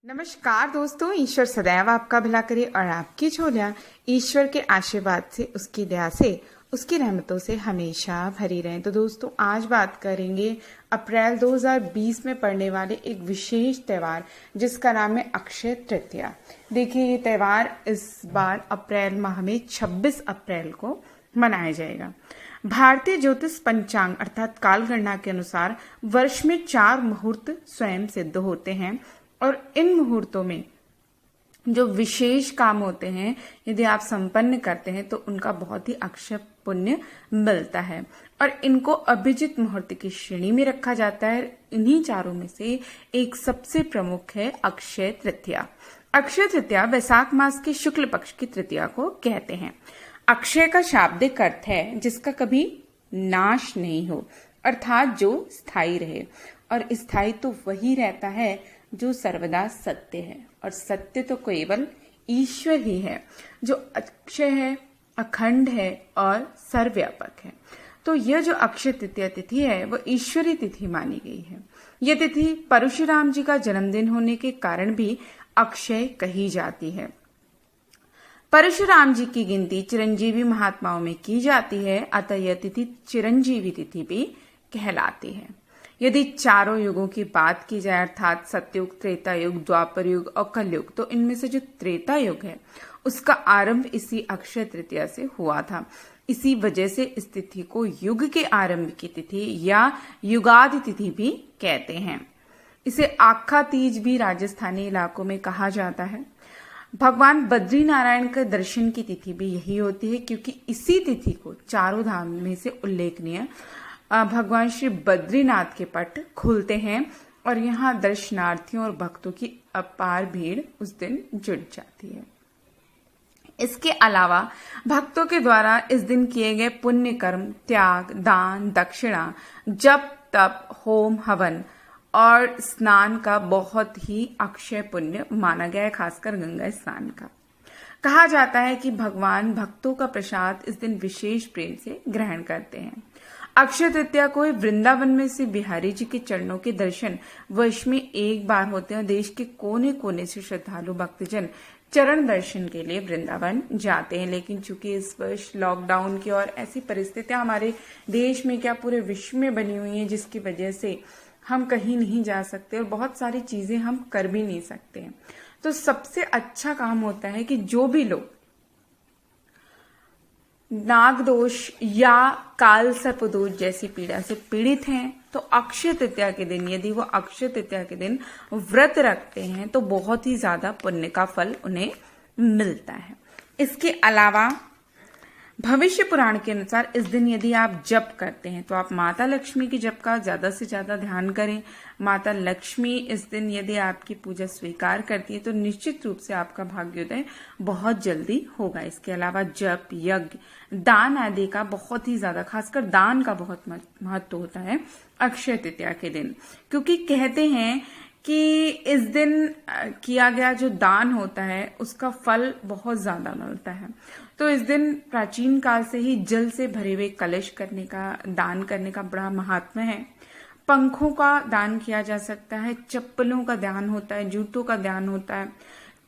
नमस्कार दोस्तों, ईश्वर सदैव आपका भला करे और आपकी झोलियां ईश्वर के आशीर्वाद से, उसकी दया से, उसकी रहमतों से हमेशा भरी रहें। तो दोस्तों, आज बात करेंगे अप्रैल 2020 में पड़ने वाले एक विशेष त्योहार जिसका नाम है अक्षय तृतीया। देखिए, ये त्योहार इस बार अप्रैल माह में 26 अप्रैल को मनाया जाएगा। भारतीय ज्योतिष पंचांग अर्थात काल गणना के अनुसार वर्ष में 4 मुहूर्त स्वयं सिद्ध होते हैं और इन मुहूर्तों में जो विशेष काम होते हैं यदि आप संपन्न करते हैं तो उनका बहुत ही अक्षय पुण्य मिलता है और इनको अभिजित मुहूर्त की श्रेणी में रखा जाता है। इन्हीं चारों में से एक सबसे प्रमुख है अक्षय तृतीया। अक्षय तृतीया वैशाख मास के शुक्ल पक्ष की तृतीया को कहते हैं। अक्षय का शाब्दिक अर्थ है जिसका कभी नाश नहीं हो, अर्थात जो स्थायी रहे, और स्थायी तो वही रहता है जो सर्वदा सत्य है, और सत्य तो केवल ईश्वर ही है जो अक्षय है, अखंड है और सर्वव्यापक है। तो यह जो अक्षय तृतीया तिथि है वह ईश्वरी तिथि मानी गई है। यह तिथि परशुराम जी का जन्मदिन होने के कारण भी अक्षय कही जाती है। परशुराम जी की गिनती चिरंजीवी महात्माओं में की जाती है, अतः यह तिथि चिरंजीवी तिथि भी कहलाती है। यदि चारों युगों की बात की जाए अर्थात सतयुग, त्रेता युग, द्वापर युग और कलयुग, तो इनमें से जो त्रेता युग है उसका आरंभ इसी अक्षय तृतीया से हुआ था। इसी वजह से इस तिथि को युग के आरंभ की तिथि या युगादि तिथि भी कहते हैं। इसे आखा तीज भी राजस्थानी इलाकों में कहा जाता है। भगवान बद्री नारायण के दर्शन की तिथि भी यही होती है, क्योंकि इसी तिथि को चारों धाम में से उल्लेखनीय भगवान श्री बद्रीनाथ के पट खुलते हैं और यहाँ दर्शनार्थियों और भक्तों की अपार भीड़ उस दिन जुट जाती है। इसके अलावा भक्तों के द्वारा इस दिन किए गए पुण्य कर्म, त्याग, दान, दक्षिणा, जप, तप, होम, हवन और स्नान का बहुत ही अक्षय पुण्य माना गया है, खासकर गंगा स्नान का। कहा जाता है कि भगवान भक्तों का प्रसाद इस दिन विशेष प्रेम से ग्रहण करते हैं। अक्षय तृतीया को वृंदावन में से बिहारी जी के चरणों के दर्शन वर्ष में एक बार होते हैं। देश के कोने कोने से श्रद्धालु भक्तजन चरण दर्शन के लिए वृंदावन जाते हैं, लेकिन चूंकि इस वर्ष लॉकडाउन की और ऐसी परिस्थितियां हमारे देश में क्या पूरे विश्व में बनी हुई हैं जिसकी वजह से हम कहीं नहीं जा सकते और बहुत सारी चीजें हम कर भी नहीं सकते हैं। तो सबसे अच्छा काम होता है कि जो भी लोग नाग दोष या काल सर्प दोष जैसी पीड़ा से पीड़ित हैं तो अक्षय तृतीया के दिन यदि वो अक्षय तृतीया के दिन व्रत रखते हैं तो बहुत ही ज्यादा पुण्य का फल उन्हें मिलता है। इसके अलावा भविष्य पुराण के अनुसार इस दिन यदि आप जप करते हैं तो आप माता लक्ष्मी की जप का ज्यादा से ज्यादा ध्यान करें। माता लक्ष्मी इस दिन यदि आपकी पूजा स्वीकार करती है तो निश्चित रूप से आपका भाग्योदय बहुत जल्दी होगा। इसके अलावा जप, यज्ञ, दान आदि का बहुत ही ज्यादा, खासकर दान का बहुत महत्व होता है अक्षय तृतीया के दिन, क्योंकि कहते हैं कि इस दिन किया गया जो दान होता है उसका फल बहुत ज्यादा मिलता है। तो इस दिन प्राचीन काल से ही जल से भरे हुए कलश करने का, दान करने का बड़ा महात्मा है। पंखों का दान किया जा सकता है, चप्पलों का दान होता है, जूतों का दान होता है,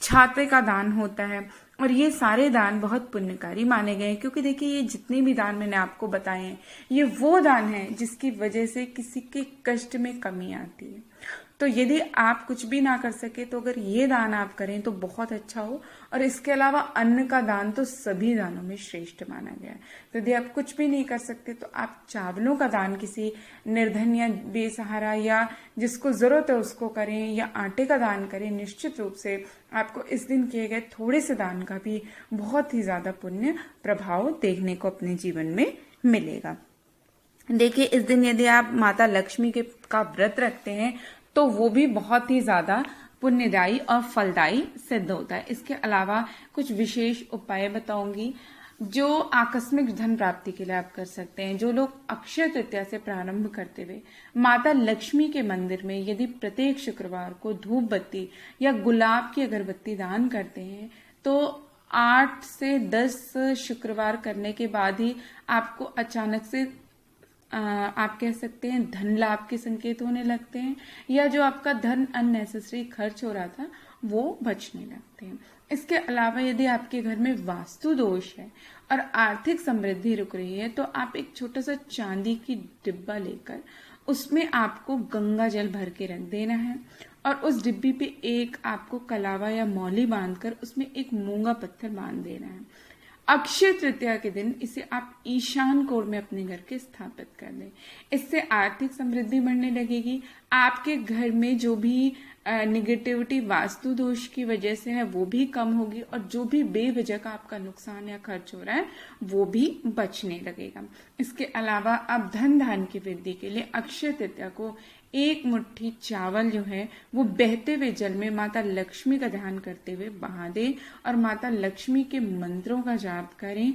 छाते का दान होता है, और ये सारे दान बहुत पुण्यकारी माने गए हैं। क्योंकि देखिए, ये जितने भी दान मैंने आपको बताए हैं ये वो दान है जिसकी वजह से किसी के कष्ट में कमी आती है। तो यदि आप कुछ भी ना कर सके तो अगर ये दान आप करें तो बहुत अच्छा हो। और इसके अलावा अन्न का दान तो सभी दानों में श्रेष्ठ माना गया है। तो यदि आप कुछ भी नहीं कर सकते तो आप चावलों का दान किसी निर्धन या बेसहारा या जिसको जरूरत है उसको करें, या आटे का दान करें। निश्चित रूप से आपको इस दिन किए गए थोड़े से दान का भी बहुत ही ज्यादा पुण्य प्रभाव देखने को अपने जीवन में मिलेगा। देखिए, इस दिन यदि आप माता लक्ष्मी का व्रत रखते हैं तो वो भी बहुत ही ज्यादा पुण्यदायी और फलदायी सिद्ध होता है। इसके अलावा कुछ विशेष उपाय बताऊंगी जो आकस्मिक धन प्राप्ति के लिए आप कर सकते हैं। जो लोग अक्षय तृतीया से प्रारंभ करते हुए माता लक्ष्मी के मंदिर में यदि प्रत्येक शुक्रवार को धूप बत्ती या गुलाब की अगरबत्ती दान करते हैं तो 8 से 10 शुक्रवार करने के बाद ही आपको अचानक से आप कह सकते हैं धन लाभ के संकेत होने लगते हैं, या जो आपका धन अननेसेसरी खर्च हो रहा था वो बचने लगते हैं। इसके अलावा यदि आपके घर में वास्तु दोष है और आर्थिक समृद्धि रुक रही है तो आप एक छोटा सा चांदी की डिब्बा लेकर उसमें आपको गंगा जल भर के रख देना है और उस डिब्बी पे एक आपको कलावा या मौली बांधकर उसमें एक मूंगा पत्थर बांध देना है। अक्षय तृतीया के दिन इसे आप ईशान कोण में अपने घर के स्थापित कर दें। इससे आर्थिक समृद्धि बढ़ने लगेगी। आपके घर में जो भी निगेटिविटी वास्तु दोष की वजह से है वो भी कम होगी और जो भी बेवजह का आपका नुकसान या खर्च हो रहा है वो भी बचने लगेगा। इसके अलावा आप धन धान्य की वृद्धि के लिए अक्षय तृतीया को एक मुट्ठी चावल जो है वो बहते हुए जल में माता लक्ष्मी का ध्यान करते हुए बहा दें और माता लक्ष्मी के मंत्रों का जाप करें।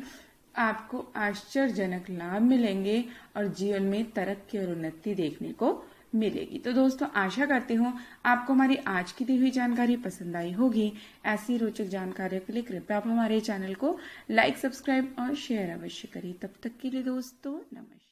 आपको आश्चर्यजनक लाभ मिलेंगे और जीवन में तरक्की और उन्नति देखने को मिलेगी। तो दोस्तों आशा करती हूँ आपको हमारी आज की दी हुई जानकारी पसंद आई होगी। ऐसी रोचक जानकारियों के लिए कृपया आप हमारे चैनल को लाइक, सब्सक्राइब और शेयर अवश्य करिए। तब तक के लिए दोस्तों नमस्कार।